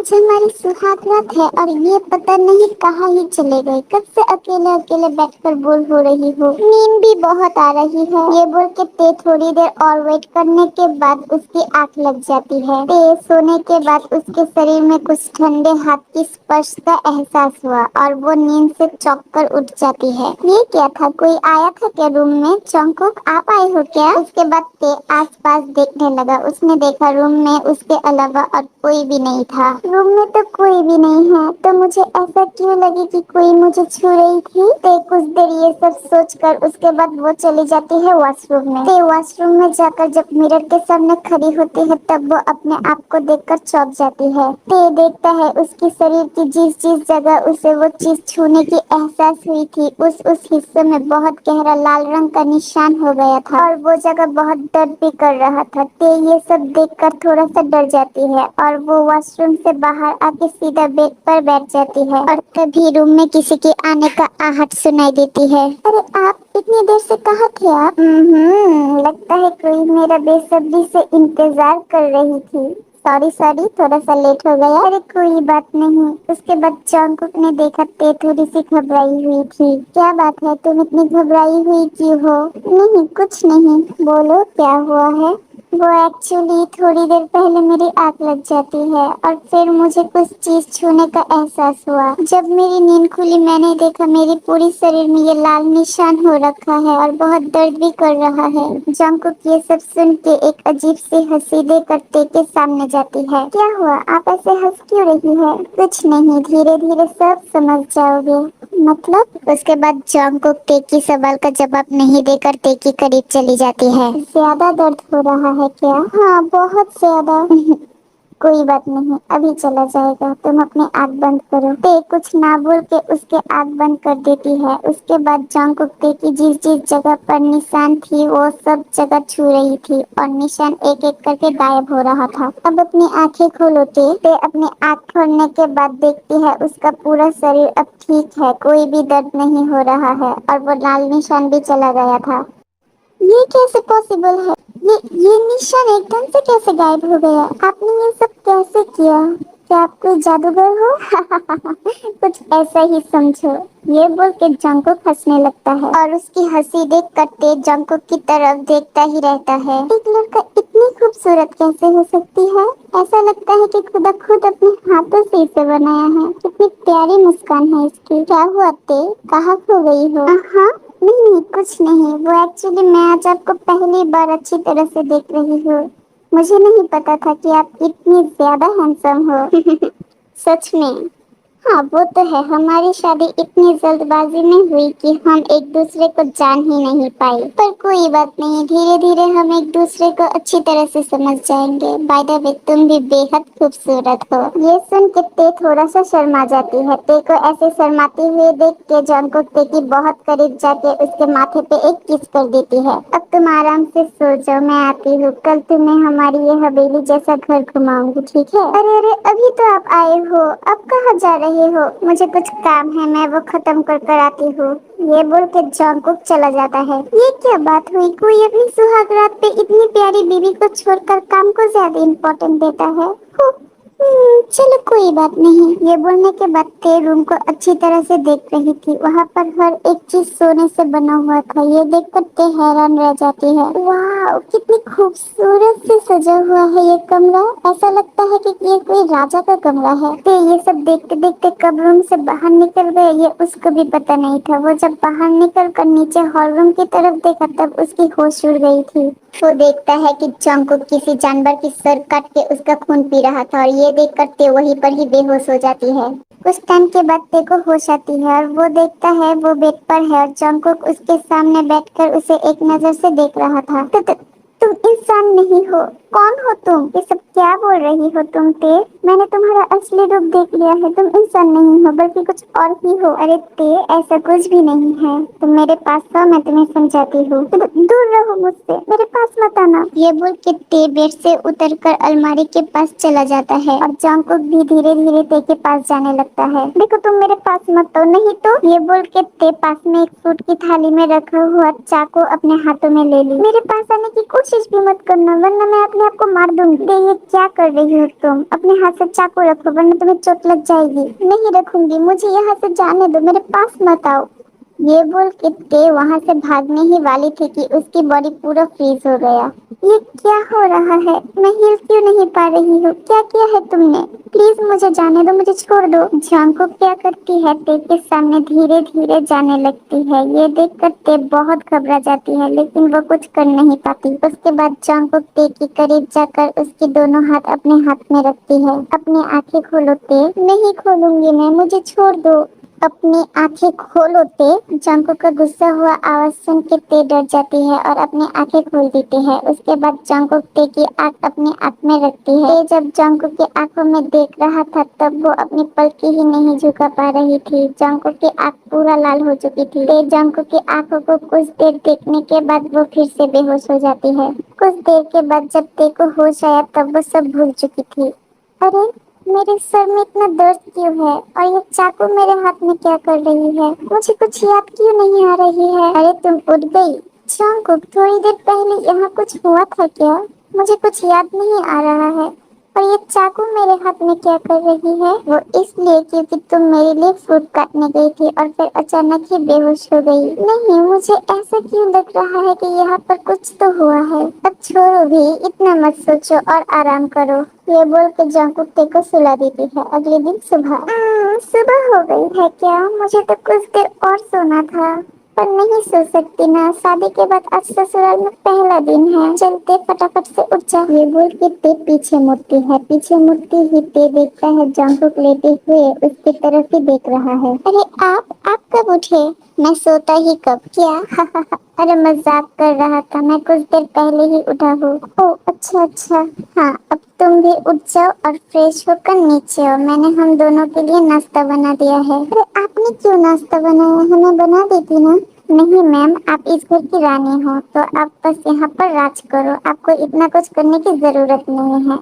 आज हमारी सुहाग रात है और ये पता नहीं कहाँ ही चले गए। कब से अकेले अकेले बैठकर बोर हो रही हूँ। नींद भी बहुत आ रही है। ये बोल के ते थोड़ी देर और वेट करने के बाद उसकी आंख लग जाती है। ते सोने के बाद उसके शरीर में कुछ ठंडे हाथ की स्पर्श का एहसास हुआ और वो नींद से चौंक कर उठ जाती है। ये क्या था? कोई आया था क्या रूम में? चौंकुक आप आए हो क्या? उसके बाद ते आस पास देखने लगा। उसने देखा रूम में उसके अलावा और कोई भी नहीं था। रूम में तो कोई भी नहीं है, तो मुझे ऐसा क्यों लगे कि कोई मुझे छू रही थी? ते कुछ देर ये सब सोचकर उसके बाद वो चली जाती है वॉशरूम में। ते वॉशरूम में जाकर जब मिरर के सामने खड़ी होती है तब वो अपने आप को देखकर चौंक जाती है। ते देखता है उसकी शरीर की जिस जिस जगह उसे वो चीज छूने की एहसास हुई थी उस हिस्से में बहुत गहरा लाल रंग का निशान हो गया था और वो जगह बहुत दर्द भी कर रहा था। ते ये सब देखकर थोड़ा सा डर जाती है और वो वॉशरूम से बाहर आके सीधा बेड पर बैठ जाती है और तभी रूम में किसी के आने का आहट सुनाई देती है। अरे आप इतनी देर से कहाँ थे आप? लगता है कोई मेरा बेसब्री से इंतजार कर रही थी। सॉरी सॉरी, थोड़ा सा लेट हो गया। अरे कोई बात नहीं। उसके बाद जंगकुक ने देखा ते थोड़ी सी घबराई हुई थी। क्या बात है, तुम इतनी घबराई हुई क्यों हो? नहीं कुछ नहीं। बोलो क्या हुआ है? वो एक्चुअली थोड़ी देर पहले मेरी आंख लग जाती है और फिर मुझे कुछ चीज छूने का एहसास हुआ। जब मेरी नींद खुली मैंने देखा मेरे पूरे शरीर में ये लाल निशान हो रखा है और बहुत दर्द भी कर रहा है। जंगकुक ये सब सुन के एक अजीब सी हंसी देकर ते के सामने जाती है। क्या हुआ? आप ऐसे हंस क्यों रही है? कुछ नहीं, धीरे धीरे सब समझ जाओगे। मतलब? उसके बाद जंगकुक ते की सवाल का जवाब नहीं देकर ते के करीब चली जाती है। ज्यादा दर्द हो रहा है क्या? हाँ बहुत ज्यादा। कोई बात नहीं, अभी चला जाएगा। तुम अपनी आँख बंद करो। ते कुछ ना बोल के उसके आँख बंद कर देती है। उसके बाद जंगकुक ते की जिस जिस जगह पर निशान थी वो सब जगह छू रही थी और निशान एक एक करके गायब हो रहा था। अब अपनी आंखें खोलो। ते अपनी आँख खोलने के बाद देखती है उसका पूरा शरीर अब ठीक है, कोई भी दर्द नहीं हो रहा है और वो लाल निशान भी चला गया था। ये कैसे पॉसिबल है? ये निशान एकदम से कैसे गायब हो गया? आपने ये सब कैसे किया? क्या आप कोई जादूगर हो? कुछ ऐसा ही समझो। ये बोल के जंगकुक हंसने लगता है और उसकी हंसी देख कर तेज जंगकुक की तरफ देखता ही रहता है। एक लड़का इतनी खूबसूरत कैसे हो सकती है? ऐसा लगता है कि खुदा खुद अपने हाथों से इसे बनाया है। कितनी प्यारी मुस्कान है इसकी। क्या हुआ ते? कहाँ खो गई हो? हाँ नहीं कुछ नहीं। वो एक्चुअली मैं आज आपको पहली बार अच्छी तरह से देख रही हूँ। मुझे नहीं पता था कि आप इतनी ज्यादा हैंडसम हो। सच में? हाँ वो तो है। हमारी शादी इतनी जल्दबाजी में हुई कि हम एक दूसरे को जान ही नहीं पाए। पर कोई बात नहीं, धीरे धीरे हम एक दूसरे को अच्छी तरह से समझ जाएंगे। बाय द वे तुम भी बेहद खूबसूरत हो। ये सुन के ते थोड़ा सा शर्मा जाती है। ते को ऐसे शर्माते हुए देख के जंगकुक ते की बहुत करीब जाके उसके माथे पे एक किस कर देती है। अब तुम आराम से सो जाओ, मैं आती हूँ। कल तुम्हें हमारी ये हवेली जैसा घर घुमाऊंगी, ठीक है? अरे अरे अभी तो आप आए हो, अब कहाँ जा रहे हो? मुझे कुछ काम है, मैं वो खत्म कर आती हूँ। ये बोल के जंगकुक चला जाता है। ये क्या बात हुई? कोई अपनी सुहाग रात पे इतनी प्यारी बीवी को छोड़कर काम को ज्यादा इम्पोर्टेंट देता है। चलो कोई बात नहीं। ये बोलने के बाद ते रूम को अच्छी तरह से देख रही थी। वहाँ पर हर एक चीज सोने से बना हुआ था। ये देखकर ते हैरान रह जाती है। वाह कितनी खूबसूरत से सजा हुआ है ये कमरा। ऐसा लगता है कि ये कोई राजा का कमरा है। ते ये सब देखते देखते कब रूम से बाहर निकल गए ये उसको भी पता नहीं था। वो जब बाहर निकल कर नीचे हॉल रूम की तरफ देखा तब उसकी होश उड़ गई थी। वो देखता है कि जंगकुक किसी जानवर की सर काट के उसका खून पी रहा था और ये देख कर ते वहीं पर ही बेहोश हो जाती है। कुछ टाइम के बाद ते को होश आती है और वो देखता है वो बेड पर है और जंगकुक उसके सामने बैठकर उसे एक नजर से देख रहा था। तुम इंसान नहीं हो। कौन हो तुम? ये सब क्या बोल रही हो तुम ते? मैंने तुम्हारा असली रूप देख लिया है। तुम इंसान नहीं हो बल्कि कुछ और ही हो। अरे ते ऐसा कुछ भी नहीं है। तुम मेरे पास आओ, मैं तुम्हें समझाती हूँ। तुम दूर रहो मुझसे, मेरे पास मत आना। ये बोल के ते बेड से उतरकर अलमारी के पास चला जाता है और जंगकुक भी धीरे धीरे ते के पास जाने लगता है। देखो तुम मेरे पास मत आओ, नहीं तो। ये बोल के ते पास में एक सूट की थाली में रखा हुआ चाकू अपने हाथों में ले ली। मेरे पास आने की कोशिश कोशिश भी मत करना वरना मैं अपने आप को मार दूंगी। ये क्या कर रही हो तुम? अपने हाथ से चाकू रखो वरना तुम्हें चोट लग जाएगी। नहीं रखूंगी, मुझे यहाँ से जाने दो, मेरे पास मत आओ। ये बोल के ते वहां से भागने ही वाली थी कि उसकी बॉडी पूरा फ्रीज हो गया। ये क्या हो रहा है? मैं हिल क्यों नहीं पा रही हूँ? क्या किया है तुमने? प्लीज मुझे जाने दो, मुझे छोड़ दो। जांगकुक क्या करती है, ते के सामने धीरे धीरे जाने लगती है। ये देखकर ते बहुत घबरा जाती है लेकिन वो कुछ कर नहीं पाती। उसके बाद जांगकुक ते के करीब जाकर उसके दोनों हाथ अपने हाथ में रखती है। अपनी आंखें खोलो ते। नहीं खोलूंगी मैं, मुझे छोड़ दो। अपनी आंखें खोलो ते। जांगकुक का गुस्सा हुआ आवाज सुन के ते डर जाती है और अपनी आंखें खोल देती है। उसके बाद जांगकुक ते की आंख अपनी आंख में रखती है। ते जब जांगकुक की आंखों में देख रहा था तब वो अपनी पलकें ही नहीं झुका पा रही थी। जांगकुक की आंख पूरा लाल हो चुकी थी। ते जांगकुक की आंखों को कुछ देर देखने के बाद वो फिर से बेहोश हो जाती है। कुछ देर के बाद जब ते को होश आया तब वो सब भूल चुकी थी। अरे मेरे सर में इतना दर्द क्यों है और ये चाकू मेरे हाथ में क्या कर रही है? मुझे कुछ याद क्यों नहीं आ रही है? अरे तुम उठ गई? जांगकुक थोड़ी देर पहले यहाँ कुछ हुआ था क्या? मुझे कुछ याद नहीं आ रहा है। और ये चाकू मेरे हाथ में क्या कर रही है? वो इसलिए क्योंकि तुम मेरे लिए फ्रूट काटने गई थी और फिर अचानक ही बेहोश हो गई। नहीं, मुझे ऐसा क्यों लग रहा है कि यहाँ पर कुछ तो हुआ है। अब छोड़ो भी, इतना मत सोचो और आराम करो। ये बोल के जांगकुक ते को सुला देती है। अगले दिन सुबह सुबह हो गई है क्या? मुझे तो कुछ देर और सोना था पर नहीं सो सकती ना। शादी के बाद आज ससुराल में पहला दिन है। चलते फटाफट से उठ जा। ये बोल के ते पीछे मुड़ती है। पीछे मुड़ती ही ते देखता है जांगकुक लेटे हुए उसकी तरफ ही देख रहा है। अरे आप कब उठे? मैं सोता ही कब? क्या? अरे मजाक कर रहा था, मैं कुछ देर पहले ही उठा हूँ। ओह अच्छा अच्छा। हाँ अब तुम भी उठ जाओ और फ्रेश होकर नीचे आओ। मैंने हम दोनों के लिए नाश्ता बना दिया है। अरे आपने क्यों नाश्ता बनाया? हमें बना देती ना। नहीं मैम, आप इस घर की रानी हो तो आप बस यहाँ पर राज करो। आपको इतना कुछ करने की जरूरत नहीं है।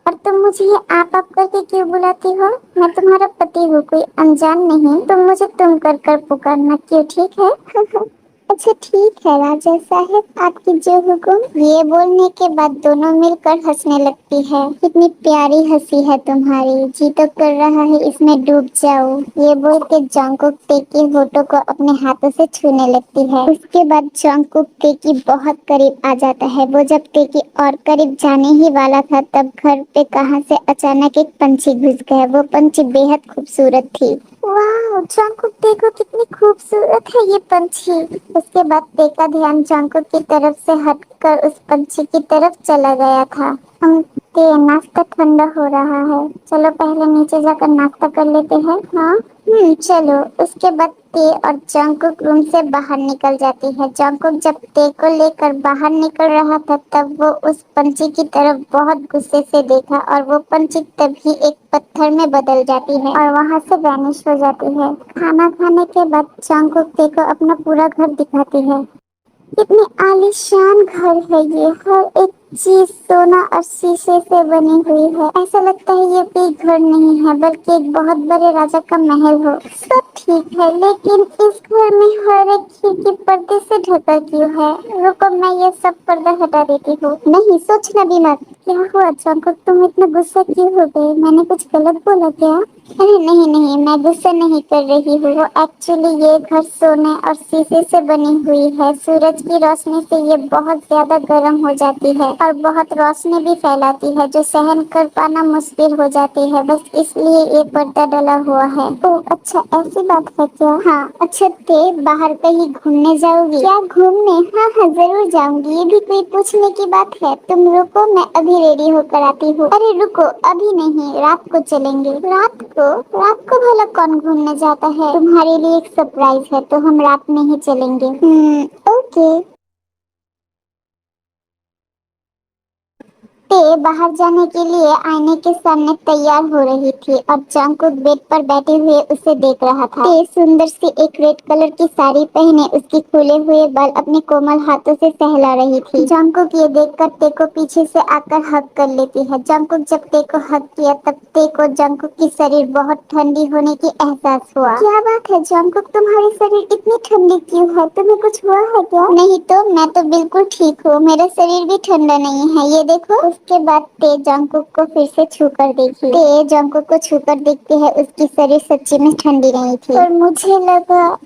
और तुम मुझे ये आप करके क्यों बुलाती हो? मैं तुम्हारा पति हूँ, कोई अनजान नहीं। तुम मुझे तुम कर पुकारना, क्यों? ठीक है? अच्छा ठीक है राजा साहब, आपकी जो हुक्म। ये बोलने के बाद दोनों मिलकर हंसने लगती है। कितनी प्यारी हंसी है तुम्हारी, जी तो कर रहा है इसमें डूब जाओ। ये बोल के जांगकुक ते के होठों को अपने हाथों से छूने लगती है। उसके बाद जांगकुक ते की बहुत करीब आ जाता है। वो जब ते की और करीब जाने ही वाला था तब घर पे कहां से अचानक एक पंछी घुस गया। वो पंछी बेहद खूबसूरत थी। वाह, जांगकुक देखो कितनी खूबसूरत है ये पंछी। उसके बाद ते का ध्यान जांगकुक की तरफ से हटकर उस पंछी की तरफ चला गया था। ते नाश्ता ठंडा हो रहा है, चलो पहले नीचे जाकर नाश्ता कर लेते हैं। हाँ चलो। उसके बाद ते और जांगकुक रूम से बाहर निकल जाती है। जांगकुक जब ते को लेकर बाहर निकल रहा था तब वो उस पंछी की तरफ बहुत गुस्से से देखा और वो पंछी तभी एक पत्थर में बदल जाती है और वहाँ से वैनिश हो जाती है। खाना खाने के बाद जांगकुक ते को अपना पूरा घर दिखाती है। कितनी आलीशान घर है ये। हर एक चीज सोना और शीशे से बनी हुई है। ऐसा लगता है ये कोई घर नहीं है बल्कि एक बहुत बड़े राजा का महल हो। सब ठीक है लेकिन इस घर में हर एक खिड़की पर्दे से ढका क्यों है? रुको, मैं ये सब पर्दा हटा देती हूँ। नहीं, सोचना भी मत। क्या हुआ जांगकुक, तुम इतना गुस्सा क्यों हो गए? मैंने कुछ गलत बोला क्या? अरे नहीं नहीं, मैं गुस्सा नहीं कर रही हूँ। वो एक्चुअली ये घर सोने और शीशे से बनी हुई है। सूरज की रोशनी से ये बहुत ज्यादा गर्म हो जाती है और बहुत रोशनी भी फैलाती है जो सहन कर पाना मुश्किल हो जाती है। बस इसलिए ये पर्दा डला हुआ है। ओह अच्छा, ऐसी बात है क्या? हाँ अच्छा, ते बाहर कहीं घूमने जाओगी क्या? घूमने? हाँ हाँ जरूर जाऊंगी। ये भी कोई पूछने की बात है? तुम रुको, मैं अभी रेडी होकर आती हूँ। अरे रुको, अभी नहीं, रात को चलेंगे। रात को? रात को भला कौन घूमने जाता है? तुम्हारे लिए एक सरप्राइज है तो हम रात में ही चलेंगे। ओके। ते बाहर जाने के लिए आईने के सामने तैयार हो रही थी और जंगकुक बेड पर बैठे हुए उसे देख रहा था। ते सुंदर सी एक रेड कलर की साड़ी पहने उसके खुले हुए बाल अपने कोमल हाथों से सहला रही थी। जंगकुक ये देखकर ते को पीछे से आकर हग कर लेती है। जंगकुक जब ते को हग किया तब ते को जंगकुक की शरीर बहुत ठंडी होने की एहसास हुआ। क्या बात है जंगकुक, तुम्हारी शरीर इतनी ठंडी क्यों है? तुम्हें कुछ हुआ है क्या? नहीं तो, मैं तो बिल्कुल ठीक हूँ, मेरा शरीर भी ठंडा नहीं है, ये देखो। उसके बाद ते जंगकुक को फिर से छू कर देखी। ते जंगकुक को छू कर देखती है, उसकी शरीर सच्ची में ठंडी नहीं थी और मुझे लगा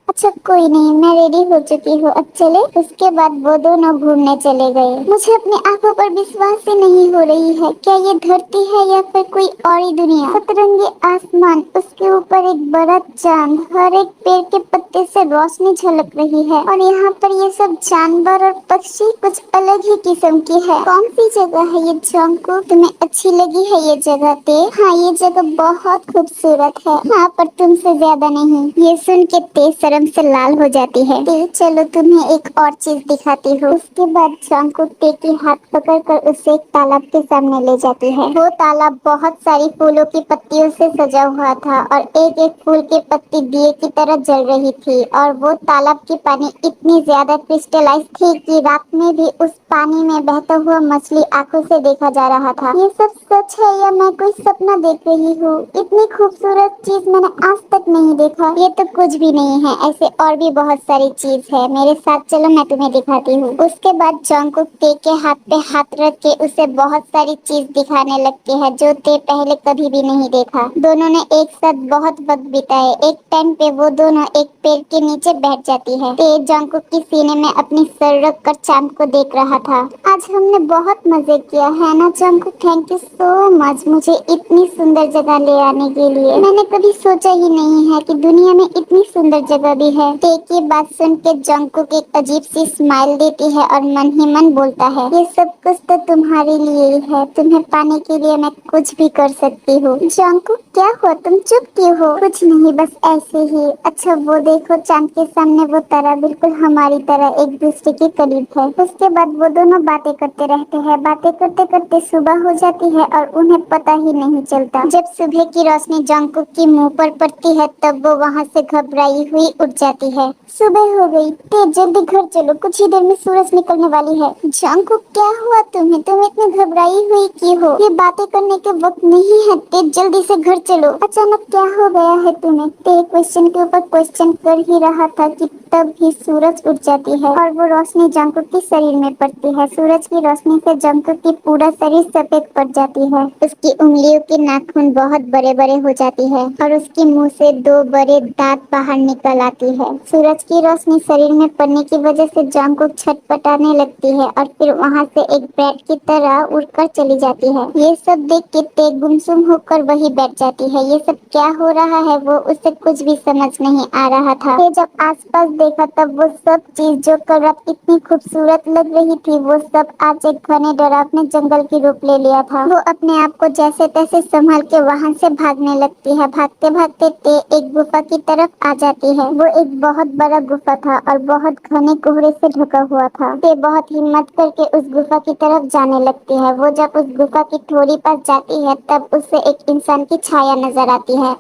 अच्छा कोई नहीं, मैं रेडी हो चुकी हूँ, अब चले। उसके बाद वो दोनों घूमने चले गए। मुझे अपनी आंखों पर विश्वास ही नहीं हो रही है, क्या ये धरती है या फिर कोई और ही दुनिया? सतरंगी आसमान, उसके ऊपर एक बड़ा चांद, हर एक पेड़ के पत्ते से रोशनी झलक रही है और यहाँ पर ये सब जानवर और पक्षी कुछ अलग ही किस्म की है। कौन सी जगह है ये जंगकुक? तुम्हें अच्छी लगी है ये जगह? ते हाँ, ये जगह बहुत खूबसूरत है। हाँ, पर तुमसे ज्यादा नहीं। ये सुन के ते शर्म से लाल हो जाती है। ते चलो तुम्हें एक और चीज दिखाती हूँ। उसके बाद जंगकुक ते की हाथ पकड़कर उसे एक तालाब के सामने ले जाती है। वो तालाब बहुत सारी फूलों की पत्तियों से सजा हुआ था और एक एक फूल की पत्ती दिए की तरह जल रही थी और वो तालाब की पानी इतनी ज्यादा क्रिस्टलाइज थी कि रात में भी उस पानी में बहता हुआ मछली आंखों से देखा जा रहा था। ये सब सच है या मैं कोई सपना देख रही हूँ? इतनी खूबसूरत चीज मैंने आज तक नहीं देखा। ये तो कुछ भी नहीं है, ऐसे और भी बहुत सारी चीज है, मेरे साथ चलो, मैं तुम्हें दिखाती हूँ। उसके बाद जंगकुक ते के हाथ पे हाथ रख के उसे बहुत सारी चीज दिखाने लगती है जो ते पहले कभी भी नहीं देखा। दोनों ने एक साथ बहुत वक्त बिताए। एक टाइम पे वो दोनों एक पेड़ के नीचे बैठ जाती है। ते जंगकुक की सीने में अपनी सर रख कर चांद को देख रहा था। आज हमने बहुत मजे किया है ना Jungkook? Thank you so much मुझे इतनी सुंदर जगह ले आने के लिए। मैंने कभी सोचा ही नहीं है कि दुनिया में इतनी सुंदर जगह भी है। ते की बात सुन के जंगकुक एक अजीब सी स्माइल देती है और मन ही मन बोलता है, ये सब कुछ तो तुम्हारे लिए ही है, तुम्हें पाने के लिए मैं कुछ भी कर सकती हूँ। जंगकुक क्या हुआ, तुम चुप क्यों हो? कुछ नहीं, बस ऐसे ही। अच्छा वो देखो, चांद के सामने वो तारा बिल्कुल हमारी तरह एक दूसरे के करीब है। उसके बाद वो दोनों बातें करते रहते हैं। बातें करते करते सुबह हो जाती है और उन्हें पता ही नहीं चलता। जब सुबह की रोशनी जंगकुक की मुंह पर पड़ती है तब वो वहाँ से घबराई हुई उठ जाती है। सुबह हो गई, ते जल्दी घर चलो, कुछ ही देर में सूरज निकलने वाली है। जंगकुक क्या हुआ तुम्हें? तुम इतनी घबराई हुई क्यों हो? ये बातें करने के वक्त नहीं है, ते जल्दी से घर चलो। अचानक क्या हो गया है तुम्हें? ते क्वेश्चन के ऊपर क्वेश्चन कर ही रहा था कि तब ही सूरज उठ जाती है और वो रोशनी जंगकुक के शरीर में पड़ती है। सूरज की रोशनी से जंगकुक की पूरा शरीर सफेद पड़ जाती है। उसकी उंगलियों के नाखून बहुत बड़े बड़े हो जाती है और उसके मुंह से दो बड़े दांत बाहर निकल आती है। सूरज की रोशनी शरीर में पड़ने की वजह से जंगकुक छटपटाने लगती है और फिर वहाँ से एक बैट की तरह उड़कर चली जाती है। ये सब देख के ते गुमसुम होकर वही बैठ जाती है। ये सब क्या हो रहा है वो उसे कुछ भी समझ नहीं आ रहा था। ते जब आसपास देखा तब वो सब चीज जो कल रात इतनी खूबसूरत लग रही थी वो सब आज एक घने डरावने जंगल की रूप ले लिया था। वो अपने आप को जैसे तैसे संभाल के वहाँ से भागने लगती है। भागते भागते ते एक गुफा की तरफ आ जाती है। वो एक बहुत बड़ा गुफा था और बहुत घने कोहरे से ढका हुआ था। ते बहुत हिम्मत करके उस गुफा की तरफ जाने लगती है। वो जब उस गुफा की थोड़ी पास जाती है तब उसे एक इंसान की छाया नजर आती है।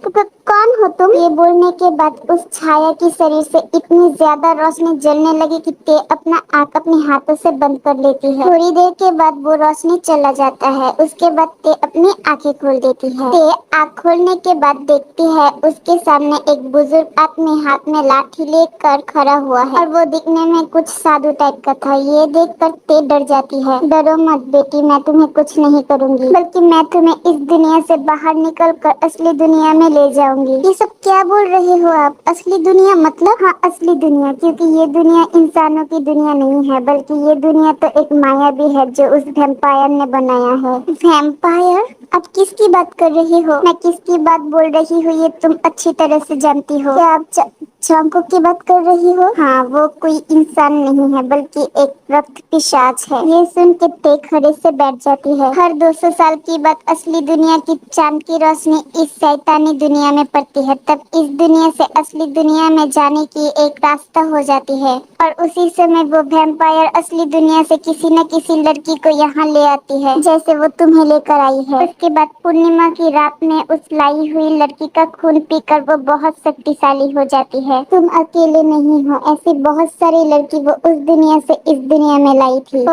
कौन हो तुम? ये बोलने के बाद उस छाया की शरीर से इतनी ज्यादा रोशनी जलने लगी कि ते अपना आँख अपने हाथों से बंद कर लेती है। थोड़ी देर के बाद वो रोशनी चला जाता है। उसके बाद ते अपनी आंखें खोल देती है। ते आँख खोलने के बाद देखती है उसके सामने एक बुजुर्ग अपने हाथ में लाठी लेकर खड़ा हुआ है और वो दिखने में कुछ साधु टाइप का था। ये देखकर ते डर जाती है। डरो मत बेटी, मैं तुम्हें कुछ नहीं करूंगी, बल्कि मैं तुम्हें इस दुनिया से बाहर निकल कर असली दुनिया में ले जाऊंगी। ये सब क्या बोल रहे हो आप? असली दुनिया मतलब? हाँ, असली दुनिया, क्योंकि ये दुनिया इंसानों की दुनिया नहीं है, बल्कि ये दुनिया तो एक माया भी है जो उस वैम्पायर ने बनाया है। वैम्पायर? आप किसकी बात कर रही हो? मैं किसकी बात बोल रही हूँ ये तुम अच्छी तरह से जानती हो। क्या आप चांगुक की बात कर रही हो? हाँ, वो कोई इंसान नहीं है बल्कि एक रक्त पिशाच है। ये सुन के ते खड़े से बैठ जाती है। हर 200 साल की बाद असली दुनिया की चांद की रोशनी इस शैतानी दुनिया में पड़ती है, तब इस दुनिया से असली दुनिया में जाने की एक रास्ता हो जाती है और उसी समय वो वैम्पायर असली दुनिया से किसी न किसी लड़की को यहाँ ले आती है, जैसे वो तुम्हें लेकर आई है। उसके बाद पूर्णिमा की रात में उस लाई हुई लड़की का खून पीकर वो बहुत शक्तिशाली हो जाती है। तुम अकेले नहीं हो, ऐसी बहुत सारी लड़की वो उस दुनिया से इस दुनिया में लाई थी।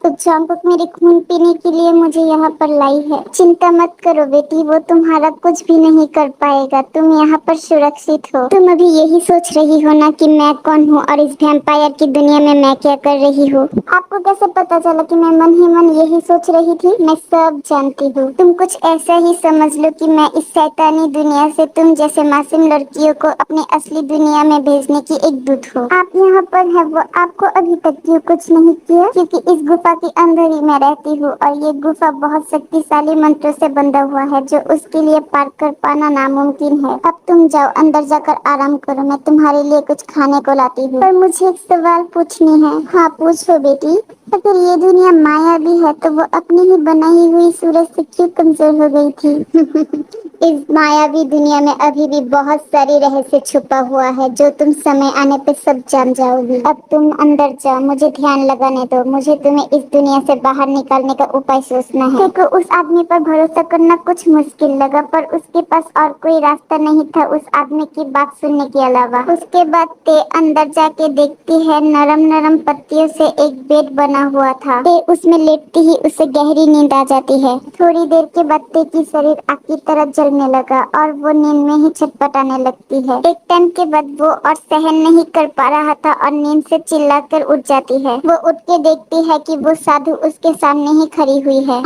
तो चांगुक मेरे खून पीने के लिए मुझे यहाँ पर लाई है। चिंता मत करो बेटी, वो तुम्हारा कुछ भी नहीं कर पाएगा। तुम यहाँ पर सुरक्षित हो। तुम अभी यही सोच रही हो ना कि मैं कौन हूँ और इस वैम्पायर की दुनिया में मैं क्या कर रही हूँ। आपको कैसे पता चला कि मैं मन ही मन यही सोच रही थी? मैं सब जानती हूँ। तुम कुछ ऐसा ही समझ लो कि मैं इस शैतानी दुनिया से तुम जैसे मासूम लड़कियों को अपनी असली दुनिया में भेजने की एक दूत हो। आप यहाँ पर है, वो आपको अभी तक क्यों कुछ नहीं किया? क्योंकि इस गुफा के अंदर ही मैं रहती हूँ और ये गुफा बहुत शक्तिशाली मंत्रों से बंधा हुआ है जो उसके लिए पार कर पाना नामुमकिन है। अब तुम जाओ, अंदर जाकर आराम करो, मैं तुम्हारे लिए कुछ खाने को लाती हूँ। पर मुझे एक सवाल पूछनी है। हाँ पूछो बेटी। अगर ये दुनिया माया भी है तो वो अपनी ही बनाई हुई सूरज से क्यों कमजोर हो गई थी? इस मायावी दुनिया में अभी भी बहुत सारी रहस्य छुपा हुआ है जो तुम समय आने पे सब जान जाओगी। अब तुम अंदर जाओ, मुझे ध्यान लगाने दो। मुझे तुम्हें इस दुनिया से बाहर निकालने का उपाय सोचना है। देखो, उस आदमी पर भरोसा करना कुछ मुश्किल लगा, पर उसके पास और कोई रास्ता नहीं था उस आदमी की बात सुनने के अलावा। उसके बाद ते अंदर जाके देखती है, नरम नरम पत्तियों से एक बेड बना हुआ था। ते उसमें लेटती ही उसे गहरी नींद आ जाती है। थोड़ी देर के बाद ते की शरीर आग की तरह जलने लगा और वो नींद में ही छटपटाने लगती है। एक टाइम के बाद वो और सहन नहीं कर पा रहा था और नींद से चिल्लाकर उठ जाती है। वो उठ के देखती है कि वो साधु उसके सामने ही खड़ी हुई है।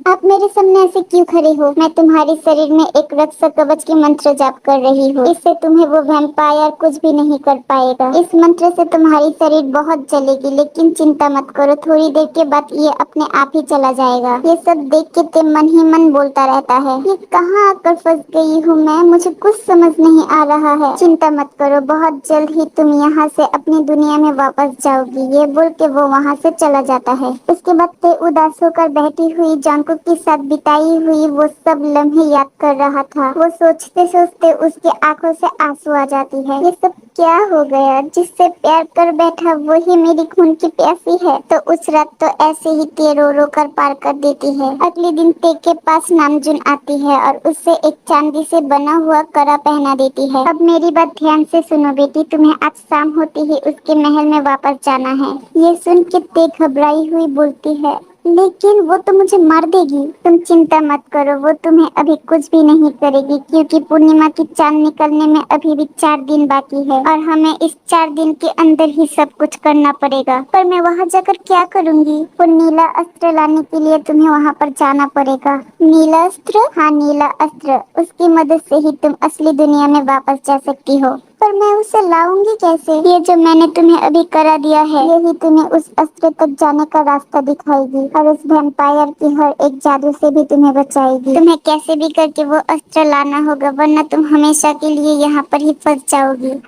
आप मेरे सामने ऐसे क्यों खड़े हो? मैं तुम्हारे शरीर में एक रक्षा कवच की मंत्र जाप कर रही हूँ। इससे तुम्हें वो वैम्पायर कुछ भी नहीं कर पाएगा। इस मंत्र से तुम्हारी शरीर बहुत जलेगी, लेकिन चिंता मत करो, थोड़ी देर के बाद ये अपने आप ही चला जाएगा। ये सब देख के ते मन ही मन बोलता रहता है, ये कहाँ आकर फंस गई हूँ मैं, मुझे कुछ समझ नहीं आ रहा है। चिंता मत करो, बहुत जल्द ही तुम यहाँ से अपनी दुनिया में वापस जाओगी। ये बोल के वो वहाँ से चला जाता है। उसके बाद ते उदास होकर बैठी हुई जांगकुक के साथ बिताई हुई वो सब लम्हे याद कर रहा था। वो सोचते सोचते उसकी आंखों से आंसू आ जाती है। ये सब क्या हो गया? जिससे प्यार कर बैठा वही मेरी खून की प्यासी है। तो उस रात तो ऐसे ही ते रो रो कर पार कर देती है। अगले दिन ते के पास नामजुन आती है और उससे एक चांदी से बना हुआ कड़ा पहना देती है। अब मेरी बात ध्यान से सुनो बेटी, तुम्हें आज शाम होते ही उसके महल में वापस जाना है। ये सुन के ते घबराई हुई बोलती है, लेकिन वो तो मुझे मार देगी। तुम चिंता मत करो, वो तुम्हें अभी कुछ भी नहीं करेगी, क्योंकि पूर्णिमा की चांद निकलने में अभी भी 4 दिन बाकी है और हमें इस 4 दिन के अंदर ही सब कुछ करना पड़ेगा। पर मैं वहाँ जाकर क्या करूँगी? वो नीला अस्त्र लाने के लिए तुम्हें वहाँ पर जाना पड़ेगा। नीला अस्त्र? हाँ, नीला अस्त्र। उसकी मदद से ही तुम असली दुनिया में वापस जा सकती हो। पर मैं उसे लाऊंगी कैसे? ये जो मैंने तुम्हें अभी करा दिया है, यही तुम्हें उस अस्त्र तक जाने का रास्ता दिखाएगी और उस वैम्पायर की हर एक जादू से भी तुम्हें बचाएगी। तुम्हें कैसे भी करके वो अस्त्र लाना होगा, वरना तुम हमेशा के लिए यहाँ पर ही फंस जाओगी।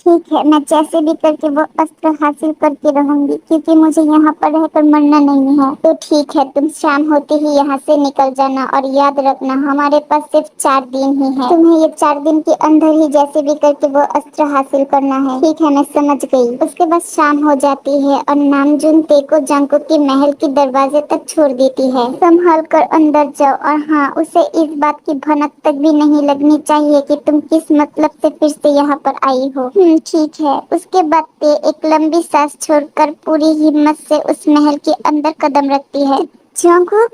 ठीक है, मैं जैसे भी करके वो अस्त्र हासिल करके रहूंगी, क्योंकि मुझे यहाँ पर रहकर मरना नहीं है। तो ठीक है, तुम शाम होते ही यहाँ से निकल जाना और याद रखना हमारे पास सिर्फ 4 दिन ही है। तुम्हें ये 4 दिन के अंदर ही जैसे भी करके वो अस्त्र हासिल करना है। ठीक है, मैं समझ गई। उसके बाद शाम हो जाती है और नामजुन ते को जांगकुक के महल के दरवाजे तक छोड़ देती है। संभल कर अंदर जाओ और हाँ, उसे इस बात की भनक तक भी नहीं लगनी चाहिए कि तुम किस मतलब से फिर से यहाँ पर आई हो। ठीक है। उसके बाद ते एक लंबी सांस छोड़कर पूरी हिम्मत से उस महल के अंदर कदम रखती है। जांगकुक,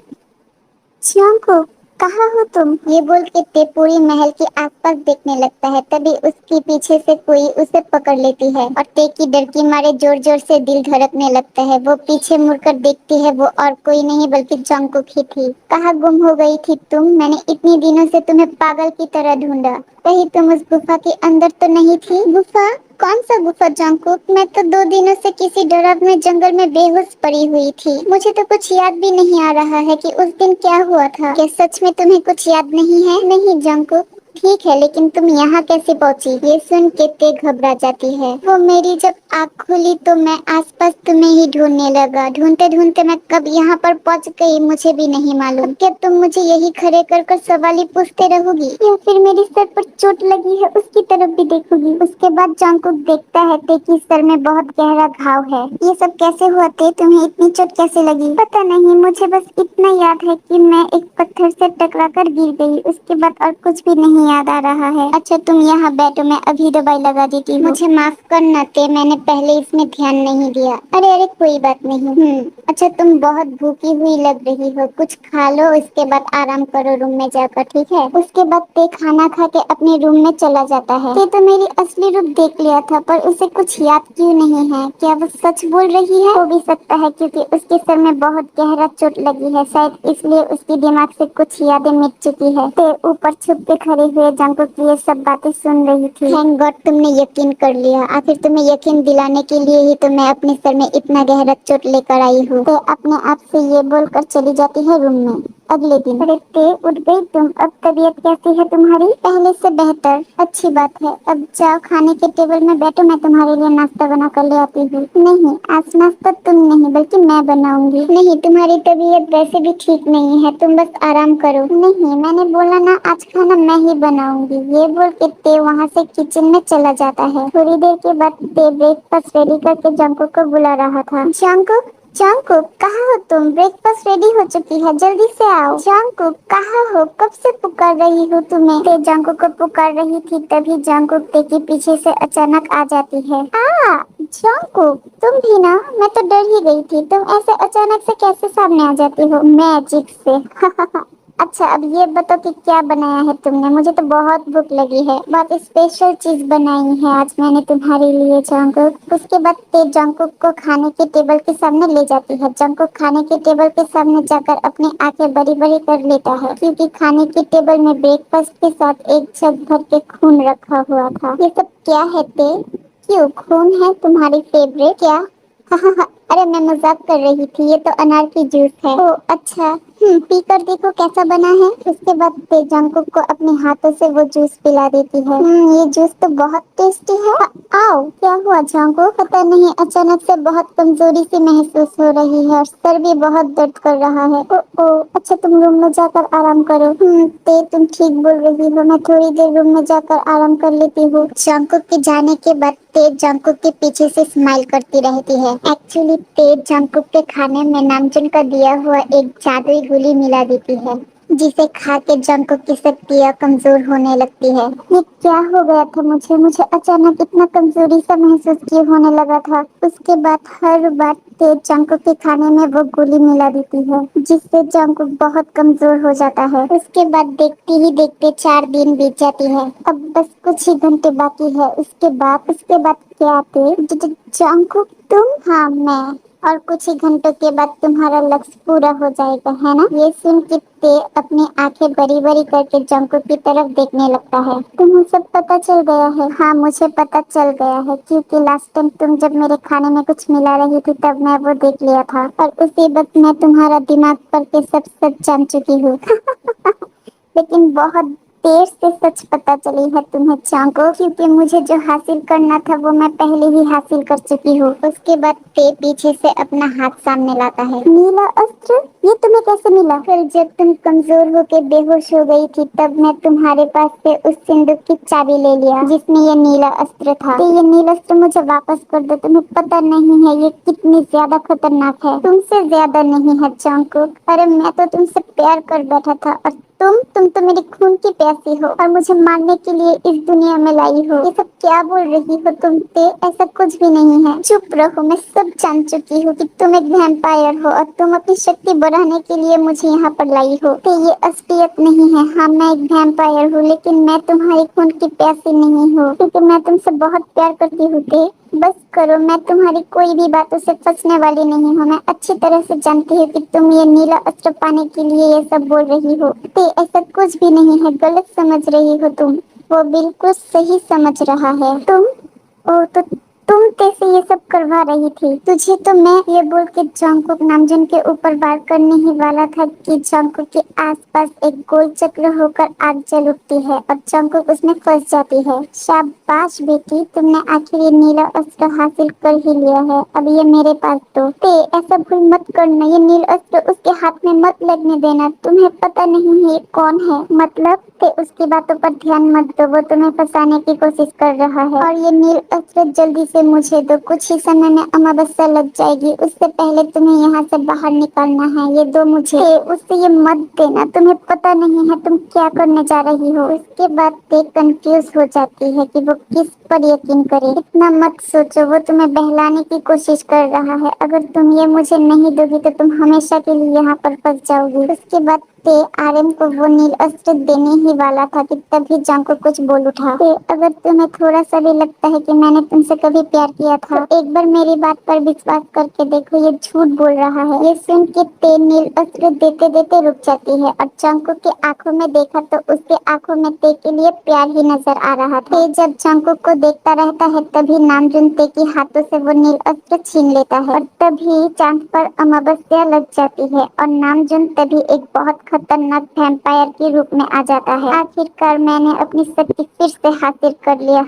जांगकुक, कहाँ हो तुम? ये बोल के ते पूरी महल के आसपास देखने लगता है। तभी उसके पीछे से कोई उसे पकड़ लेती है और ते की डर की मारे जोर जोर से दिल धड़कने लगता है। वो पीछे मुड़कर देखती है, वो और कोई नहीं बल्कि जांगकुक ही थी। कहाँ गुम हो गई थी तुम? मैंने इतनी दिनों से तुम्हें पागल की तरह ढूंढा। कहीं तुम उस गुफा के अंदर तो नहीं थी? गुफा? कौन सा गुफा जांगकुक? मैं तो 2 दिनों से किसी डरावने जंगल में बेहोश पड़ी हुई थी। मुझे तो कुछ याद भी नहीं आ रहा है कि उस दिन क्या हुआ था। क्या सच में तुम्हें कुछ याद नहीं है? नहीं जांगकुक, ठीक है, लेकिन तुम यहाँ कैसे पहुँची? ये सुन के ते घबरा जाती है। वो मेरी जब आँख खुली तो मैं आसपास तुम्हें ही ढूंढने लगा। ढूंढते ढूंढते मैं कब यहाँ पर पहुँच गई मुझे भी नहीं मालूम। क्या तुम मुझे यही खड़े कर कर सवाल ही पूछते रहोगी या फिर मेरे सर पर चोट लगी है उसकी तरफ भी देखोगी? उसके बाद जंगकुक देखता है ते की सर में बहुत गहरा घाव है। ये सब कैसे हुआ ते? तुम्हें इतनी चोट कैसे लगी? पता नहीं, मुझे बस इतना याद है कि मैं एक पत्थर से टकरा कर गिर गई। उसके बाद और कुछ भी नहीं याद आ रहा है। अच्छा तुम यहाँ बैठो, मैं अभी दवाई लगा देती हूँ। मुझे माफ करना ते, मैंने पहले इसमें ध्यान नहीं दिया। अरे अरे कोई बात नहीं। अच्छा तुम बहुत भूखी हुई लग रही हो, कुछ खा लो, उसके बाद आराम करो रूम में जाकर, ठीक है? उसके बाद ते खाना खा के अपने रूम में चला जाता है। ते तो मेरी असली रूप देख लिया था, पर उसे कुछ याद क्यों नहीं है? क्या वो सच बोल रही है? हो भी सकता है क्योंकि उसके सर में बहुत गहरा चोट लगी है, शायद इसलिए उसके दिमाग से कुछ यादें मिट चुकी है। ते ऊपर छुप के खड़े हुए जंगकुक की ये सब बातें सुन रही थी। थैंक गॉड तुमने यकीन कर लिया। आखिर तुम्हें यकीन दिलाने के लिए ही तो मैं अपने सर में इतना गहरा चोट लेकर आई हूँ। ते अपने आप से ये बोलकर चली जाती है रूम में। अगले दिन अरे ते उठ गई तुम? अब तबीयत कैसी है तुम्हारी? पहले से बेहतर। अच्छी बात है, अब जाओ खाने के टेबल में बैठो, मैं तुम्हारे लिए नाश्ता बना कर ले आती हूँ। नहीं, आज नाश्ता तुम नहीं बल्कि मैं बनाऊंगी। नहीं, तुम्हारी तबीयत वैसे भी ठीक नहीं है, तुम बस आराम करो। नहीं, मैंने बोला ना आज खाना मैं ही बनाऊंगी। ये बोल के ते वहाँ से किचन में चला जाता है। थोड़ी देर के बाद ते ब्रेकफास्ट रेडी करके जंगकुक को बुला रहा था। जंगकुक, जंगकुक कहाँ हो तुम? ब्रेकफास्ट रेडी हो चुकी है, जल्दी से आओ। जंगकुक कहाँ हो? कब से पुकार रही हूँ तुम्हें। ते जंगकुक को पुकार रही थी, तभी जंगकुक ते के पीछे से अचानक आ जाती है। जंगकुक तुम भी ना? मैं तो डर ही गई थी, तुम ऐसे अचानक से कैसे सामने आ जाती हो? मैजिक से। अच्छा अब ये बताओ कि क्या बनाया है तुमने? मुझे तो बहुत भूख लगी है। बहुत स्पेशल चीज बनाई है आज मैंने तुम्हारे लिए जंगकुक। उसके बाद ते जंगकुक को खाने के टेबल के सामने ले जाती है। जंगकुक खाने के टेबल के सामने जाकर अपनी आंखें बड़ी बड़ी कर लेता है क्योंकि खाने के टेबल में ब्रेकफास्ट के साथ एक जग भर के खून रखा हुआ था। ये सब क्या है ते? क्यों, खून है तुम्हारी फेवरेट क्या? अरे मैं मजाक कर रही थी, ये तो अनार की जूस है। ओह अच्छा, पी कर देखो कैसा बना है। उसके बाद ते जंगकुक को अपने हाथों से वो जूस पिला देती है। ये जूस तो बहुत टेस्टी है। आओ, क्या हुआ जंगकुक? पता नहीं अचानक से बहुत कमजोरी सी महसूस हो रही है और सर भी बहुत दर्द कर रहा है। ओ अच्छा तुम रूम में जाकर आराम करो। ते तुम ठीक बोल रही हो, मैं थोड़ी देर रूम में जाकर आराम कर लेती हूँ। जंगकुक के जाने के बाद ते जंगकुक के पीछे से स्माइल करती रहती है। एक्चुअली ते जंगकुक के खाने में नामचून का दिया हुआ एक जादुई गोली मिला देती है, जिसे खा के जंगकुक की शक्तियाँ कमजोर होने लगती है। ये क्या हो गया था मुझे? मुझे अचानक इतना कमजोरी सा महसूस क्यों होने लगा था? उसके बाद हर बार ते जंगकुक के खाने में वो गोली मिला देती है, जिससे जंगकुक बहुत कमजोर हो जाता है। उसके बाद देखते ही देखते 4 दिन बीत जाती है। अब बस कुछ ही घंटे बाकी है। उसके बाद क्या थे? जंगकुक तुम? हाँ मैं। और कुछ ही घंटों के बाद तुम्हारा लक्ष्य पूरा हो जाएगा, है ना? ये सुन के ते अपनी आंखें बड़ी बड़ी करके जंगकुक की तरफ देखने लगता है। तुम्हें सब पता चल गया है? हाँ मुझे पता चल गया है, क्योंकि लास्ट टाइम तुम जब मेरे खाने में कुछ मिला रही थी तब मैं वो देख लिया था और उसी वक्त मैं तुम्हारा दिमाग पढ़ के सब सच जान चुकी हूँ। लेकिन बहुत देर से सच पता चली है तुम्हें चांको, क्योंकि मुझे जो हासिल करना था वो मैं पहले ही हासिल कर चुकी हूँ। उसके बाद ते पीछे से अपना हाथ सामने लाता है। नीला अस्त्र? ये तुम्हें कैसे मिला? कल जब तुम कमजोर होकर बेहोश हो गई थी तब मैं तुम्हारे पास से उस सिंदूक की चाबी ले लिया जिसमें ये नीला अस्त्र था। तो ये नीला अस्त्र मुझे वापस कर दो। तुम्हें पता नहीं है ये कितनी ज्यादा खतरनाक है। तुमसे ज्यादा नहीं है चांको। अरे मैं तो तुमसे प्यार कर बैठा था और तुम तो मेरे खून की प्यासी हो और मुझे मारने के लिए इस दुनिया में लाई हो। ये सब क्या बोल रही हो तुम? ते ऐसा कुछ भी नहीं है। चुप रहो, मैं सब जान चुकी हूँ कि तुम एक वैम्पायर हो और तुम अपनी शक्ति बढ़ाने के लिए मुझे यहाँ पर लाई हो। ते ये असलियत नहीं है। हाँ मैं एक वैम्पायर हूँ, लेकिन मैं तुम्हारे खून की प्यासी नहीं हूँ, क्योंकि मैं तुमसे बहुत प्यार करती हूँ। ते बस करो, मैं तुम्हारी कोई भी बातों से फंसने वाली नहीं हूँ। मैं अच्छी तरह से जानती हूँ कि तुम ये नीला अस्त्र पाने के लिए ये सब बोल रही हो। ते ऐसा कुछ भी नहीं है, गलत समझ रही हो तुम। वो बिल्कुल सही समझ रहा है। तुम तुम तैसे ये सब करवा रही थी। तुझे तो मैं ये बोल के जंगकुक नामजून के ऊपर वार करने ही वाला था कि जंगकुक के आसपास एक गोल चक्र होकर आग जल उठती है और जंगकुक उसमें फंस जाती है। शाबाश बेटी, तुमने आखिर ये नीला अस्त्र हासिल कर ही लिया है। अब ये मेरे पास दो। ते ऐसा भूल मत करना, ये नील अस्त्र उसके हाथ में मत लगने देना। तुम्हें पता नहीं है ये कौन है? मतलब ते उसकी बातों पर ध्यान मत दो, वो तुम्हें फंसाने की कोशिश कर रहा है। और ये नील अस्त्र जल्दी से मुझे दो, कुछ ही समय में अमावस्या लग जाएगी, उससे पहले तुम्हें यहाँ से बाहर निकलना है। ये दो मुझे। ते उससे ये मत देना, तुम्हें पता नहीं है तुम क्या करने जा रही हो। उसके बाद ते कंफ्यूज हो जाती है कि वो किस पर यकीन करे। इतना मत सोचो, वो तुम्हें बहलाने की कोशिश कर रहा है। अगर तुम ये मुझे नहीं दोगी तो तुम हमेशा के लिए यहाँ पर फंस जाओगी। उसके बाद ते आर्यन को वो नील अस्त्र देने ही वाला था कि तभी जंगकुक कुछ बोल उठा। ते अगर तुम्हें थोड़ा सा भी लगता है कि मैंने तुमसे कभी प्यार किया था तो एक बार मेरी बात पर विश्वास करके देखो, ये झूठ बोल रहा है। ये सुन के ते नील अस्त्र देते देते रुक जाती है और जंगकुक की आंखों में देखा तो उसके आंखों में ते के लिए प्यार ही नजर आ रहा था। ते जब जंगकुक को देखता रहता है तभी नामजून ते के हाथों से वो नील अस्त्र छीन लेता है और तभी चांद पर अमावस्या लग जाती है और नामजून तभी एक बहुत खतरनाक वैम्पायर के रूप में आ जाता है। आखिरकार मैंने अपनी शक्ति फिर से हासिल कर लिया।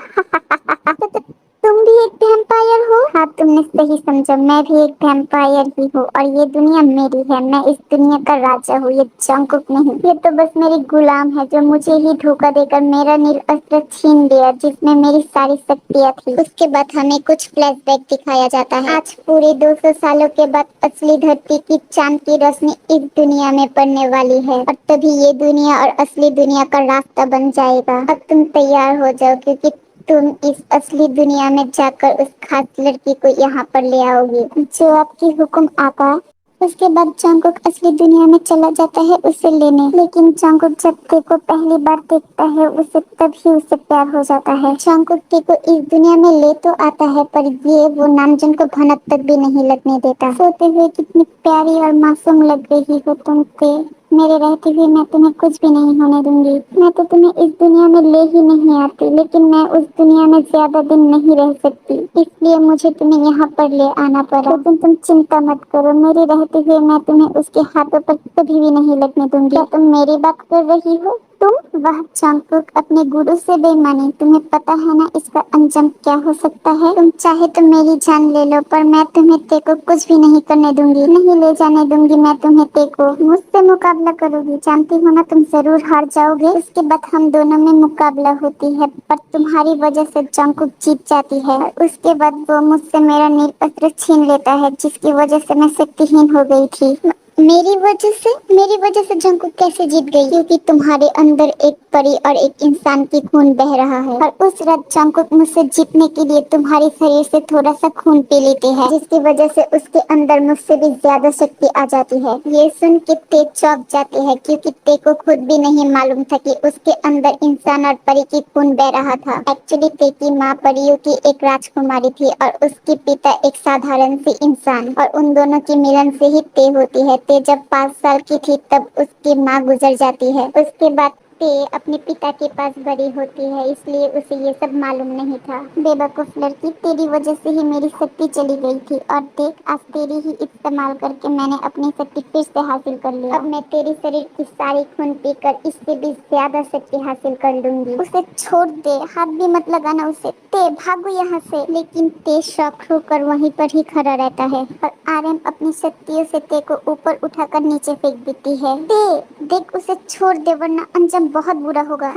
तो तुम भी एक वैम्पायर हो? हाँ, तुमने सही समझा, मैं भी एक वैम्पायर ही हूँ और ये दुनिया मेरी है। मैं इस दुनिया का राजा हूँ, ये जंगकुक नहीं। ये तो बस मेरी गुलाम है जो मुझे ही धोखा देकर मेरा नील अस्त्र छीन लिया जिसमें मेरी सारी शक्तियाँ थी। उसके बाद हमें कुछ फ्लैशबैक दिखाया जाता है। आज पूरे 200 सालों के बाद असली धरती की चांद की रोशनी इस दुनिया में पड़ने वाली है और तभी ये दुनिया और असली दुनिया का रास्ता बन जाएगा। अब तुम तैयार हो जाओ क्योंकि तुम इस असली दुनिया में जाकर उस खास लड़की को यहाँ पर ले आओगी। जो आपकी हुक्म आका। उसके बाद जंगकुक असली दुनिया में चला जाता है उसे लेने। लेकिन जंगकुक जब ते को पहली बार देखता है उसे तभी उससे प्यार हो जाता है। जंगकुक ते को इस दुनिया में ले तो आता है पर ये वो नामजून को भनक तक भी नहीं लगने देता। सोते हुए कितनी प्यारी और मासूम लग रही हो तुम ते। मेरे रहते हुए मैं तुम्हें कुछ भी नहीं होने दूंगी। मैं तो तुम्हें इस दुनिया में ले ही नहीं आती, लेकिन मैं उस दुनिया में ज्यादा दिन नहीं रह सकती, इसलिए मुझे तुम्हें यहाँ पर ले आना पड़ा। लेकिन तुम चिंता मत करो, मेरे रहते हुए मैं तुम्हें उसके हाथों पर कभी भी नहीं लगने दूंगी। क्या तुम मेरी बात कर रही हो? तुम? वह जंगकुक, अपने गुरु से बेईमानी, तुम्हें पता है ना इसका अंजाम क्या हो सकता है? तुम चाहे तो मेरी जान ले लो पर मैं तुम्हें ते को कुछ भी नहीं करने दूंगी। नहीं ले जाने दूंगी मैं तुम्हें ते को। मुझसे मुकाबला करोगी? जानती हो ना तुम जरूर हार जाओगे। उसके बाद हम दोनों में मुकाबला होती है पर तुम्हारी वजह से जंगकुक जीत जाती है। उसके बाद वो मुझसे मेरा नील अस्त्र छीन लेता है जिसकी वजह से मैं शक्तिहीन हो गई थी। मेरी वजह से जंगकुक कैसे जीत गई? क्योंकि तुम्हारे अंदर एक परी और एक इंसान की खून बह रहा है और उस रात जंगकुक मुझसे जीतने के लिए तुम्हारे शरीर से थोड़ा सा खून पी लेते हैं जिसकी वजह से उसके अंदर मुझसे भी ज्यादा शक्ति आ जाती है। ये सुन के ते चौंक जाते हैं क्योंकि ते को खुद भी नहीं मालूम था कि उसके अंदर इंसान और परी की खून बह रहा था। एक्चुअली ते की माँ परियों की एक राजकुमारी थी और उसके पिता एक साधारण सी इंसान और उन दोनों की मिलन से ही ते होती है। ते जब 5 साल की थी तब उसकी माँ गुजर जाती है। उसके बाद ते अपने पिता के पास बड़ी होती है इसलिए उसे ये सब मालूम नहीं था। बेवकूफ लड़की, तेरी वजह से ही मेरी शक्ति चली गई थी और देख आज तेरी ही इस्तेमाल करके मैंने अपनी शक्ति फिर से हासिल कर लिया। अब मैं तेरे शरीर की सारी खून पीकर इससे भी ज्यादा शक्ति हासिल कर लूंगी। उसे छोड़ दे, हाथ भी मत लगाना उसे। ते भागो यहाँ से। लेकिन ते शॉक होकर वहीं पर ही खड़ा रहता है और आर्यन अपनी शक्तियों से ते को ऊपर उठाकर नीचे फेंक देती है। ते देख उसे छोड़ दे वरना अंजाम बहुत बुरा होगा।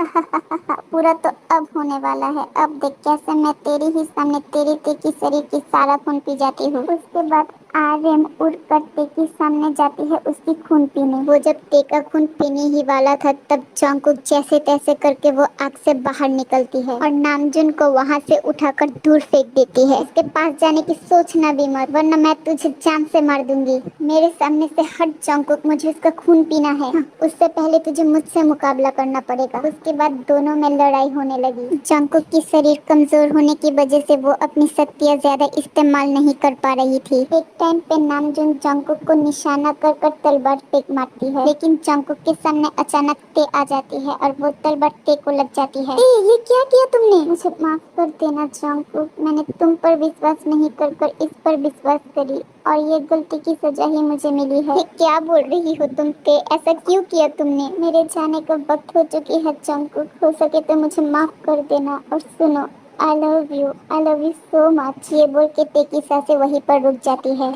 पूरा तो अब होने वाला है। अब देख कैसे मैं तेरे ही सामने तेरे ते की शरीर की सारा खून पी जाती हूँ। उसके बाद आर्यन उड़कर ते के सामने जाती है उसकी खून पीने। वो जब ते का खून पीने ही वाला था तब जंगकुक जैसे तैसे करके वो आग से बाहर निकलती है और नामजून को वहाँ से उठाकर दूर फेंक देती है। इसके पास जाने की सोचना भी मत वरना मैं तुझे जान से मार दूंगी। मेरे सामने से हट जंगकुक, मुझे उसका खून पीना है। हाँ, उससे पहले तुझे मुझसे मुकाबला करना पड़ेगा। उसके बाद दोनों में लड़ाई होने लगी। जंगकुक की शरीर कमजोर होने की वजह से वो अपनी शक्तियाँ ज्यादा इस्तेमाल नहीं कर पा रही थी। एक टाइम पे नामजून जंगकुक को निशाना कर कर तलवार फेंक मारती है, लेकिन जंगकुक के सामने अचानक ते आ जाती है और वो तलवार ते को लग जाती है। ये क्या किया तुमने? मुझे माफ कर देना जंगकुक, मैंने तुम पर विश्वास नहीं कर कर इस पर विश्वास करी और ये गलती की सजा ही मुझे मिली है। ये क्या बोल रही हो तुम ते? ऐसा क्यों किया तुमने? मेरे जाने का वक्त हो चुकी है जंगकुक, हो सके तो मुझे माफ कर देना। और सुनो, I love you so much. ये बोल के ते की सांसें वहीं पर रुक जाती है।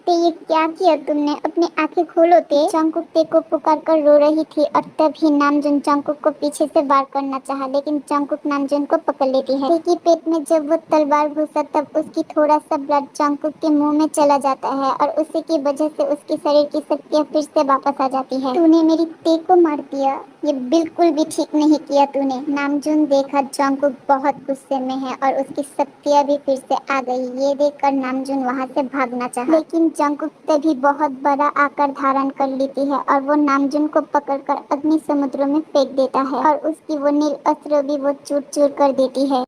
ते ये क्या किया तुमने? अपनी आंखें खोलो ते। जंगकुक ते को पुकार कर रो रही थी और तभी नामजून जंगकुक को पीछे से वार करना चाहा, लेकिन जंगकुक नामजून को पकड़ लेती है। ते की पेट में जब वो तलवार घुसा तब उसकी थोड़ा सा ब्लड जंगकुक के मुंह में चला जाता है और उसी की वजह से उसके शरीर की शक्तियाँ फिर से वापस आ जाती है। तूने मेरी ते को मार दिया, ये बिल्कुल भी ठीक नहीं किया तूने। नामजून देखा जंगकुक बहुत गुस्से में है और उसकी शक्तियाँ भी फिर से आ गई। ये देखकर नामजून वहाँ से भागना चाहा, लेकिन जंगकुक तभी बहुत बड़ा आकार धारण कर लेती है और वो नामजून को पकड़कर अग्नि समुद्र में फेंक देता है और उसकी वो नील अस्त्र भी वो चूर चूर कर देती है।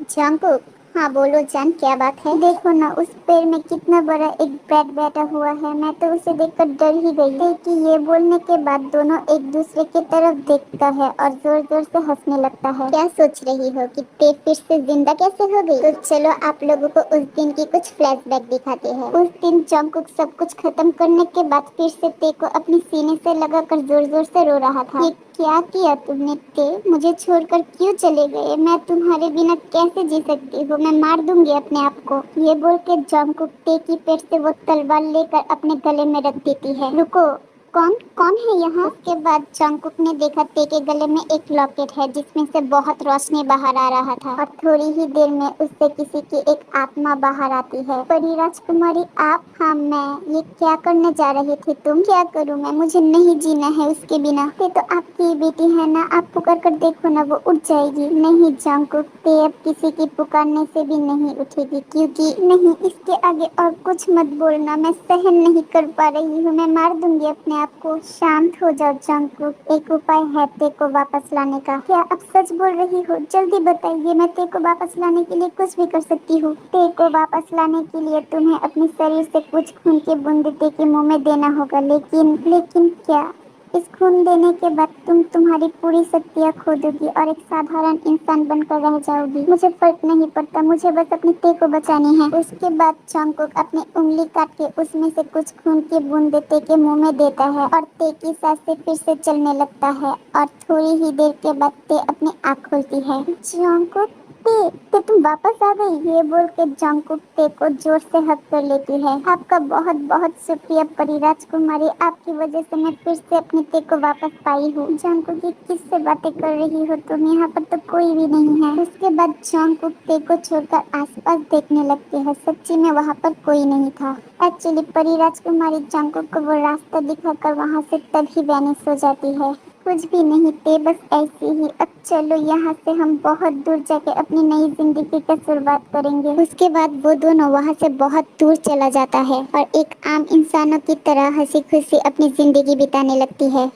जंगकुक, हाँ बोलो जान, क्या बात है? देखो ना उस पेड़ में कितना बड़ा एक बैट बैठा हुआ है, मैं तो उसे देखकर डर ही गई थी कि ये बोलने के बाद दोनों एक दूसरे की तरफ देखता है और जोर जोर से हंसने लगता है। क्या सोच रही हो कि ते फिर से जिंदा कैसे हो गई? तो चलो आप लोगों को उस दिन की कुछ फ्लैशबैक दिखाते हैं। उस दिन जंगकुक सब कुछ खत्म करने के बाद फिर से ते को अपनी सीने से लगाकर जोर जोर से रो रहा था। ये क्या किया तुमने ते? मुझे छोड़कर क्यों चले गए? मैं तुम्हारे बिना कैसे जी सकती हूँ? मैं मार दूंगी अपने आप को। ये बोल के जंगकुक ते की पेट से वो तलवार लेकर अपने गले में रख देती है। रुको, कौन कौन है यहाँ? उसके बाद जंगकुक ने देखा ते के गले में एक लॉकेट है जिसमें से बहुत रोशनी बाहर आ रहा था और थोड़ी ही देर में उससे किसी की एक आत्मा बाहर आती है। परी राजकुमारी आप? हाँ मैं। ये क्या करने जा रही थी तुम? क्या करूँ मैं? मुझे नहीं जीना है उसके बिना। ते तो आपकी बेटी है ना, आप पुकार कर देखो ना, वो उठ जाएगी। नहीं जंगकुक, ते अब किसी की पुकारने से भी नहीं उठेगी, क्योंकि नहीं, इसके आगे और कुछ मत बोलना, मैं सहन नहीं कर पा रही हूँ, मैं मार दूंगी अपने आप को। शांत हो जाओ जंगकुक, एक उपाय है ते को वापस लाने का। क्या आप सच बोल रही हो? जल्दी बताइए, मैं ते को वापस लाने के लिए कुछ भी कर सकती हूँ। ते को वापस लाने के लिए तुम्हें अपने शरीर से कुछ खून के बूंद ते के मुंह में देना होगा, लेकिन क्या? इस खून देने के बाद तुम तुम्हारी पूरी शक्तियाँ खो दोगी और एक साधारण इंसान बनकर रह जाओगी। मुझे फर्क नहीं पड़ता, मुझे बस अपने ते को बचानी है। उसके बाद जंगकुक अपनी उंगली काट के उसमें से कुछ खून की बूंद ते के मुंह में देता है और ते की सांसें फिर से चलने लगता है और थोड़ी ही देर के बाद ते अपनी आँख खोलती है। जंगकुक, ते तुम वापस आ गई। ये बोल के जंगकुक ते को जोर से हक कर लेती है। आपका बहुत बहुत शुक्रिया परी राजकुमारी, आपकी वजह से मैं फिर से अपने ते को वापस पाई हूँ। जंगकुक, ये किससे बातें कर रही हो तुम? यहाँ पर तो कोई भी नहीं है। उसके बाद जंगकुक ते को छोड़कर आसपास देखने लगती है। सच्ची में वहाँ पर कोई नहीं था। एक्चुअली परी राजकुमारी जंगकुक को वो रास्ता दिखाकर वहाँ से तभी वैनिश हो जाती है। कुछ भी नहीं थे, बस ऐसे ही। अब चलो यहाँ से हम बहुत दूर जाके अपनी नई जिंदगी की शुरुआत करेंगे। उसके बाद वो दोनों वहाँ से बहुत दूर चला जाता है और एक आम इंसानों की तरह हंसी खुशी अपनी जिंदगी बिताने लगती है।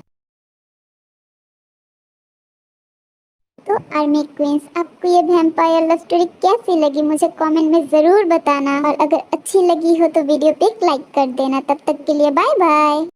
तो आर्मी क्वींस, आपको ये वैम्पायर लव स्टोरी कैसी लगी मुझे कमेंट में जरूर बताना और अगर अच्छी लगी हो तो वीडियो पे एक लाइक कर देना। तब तक के लिए बाय बाय।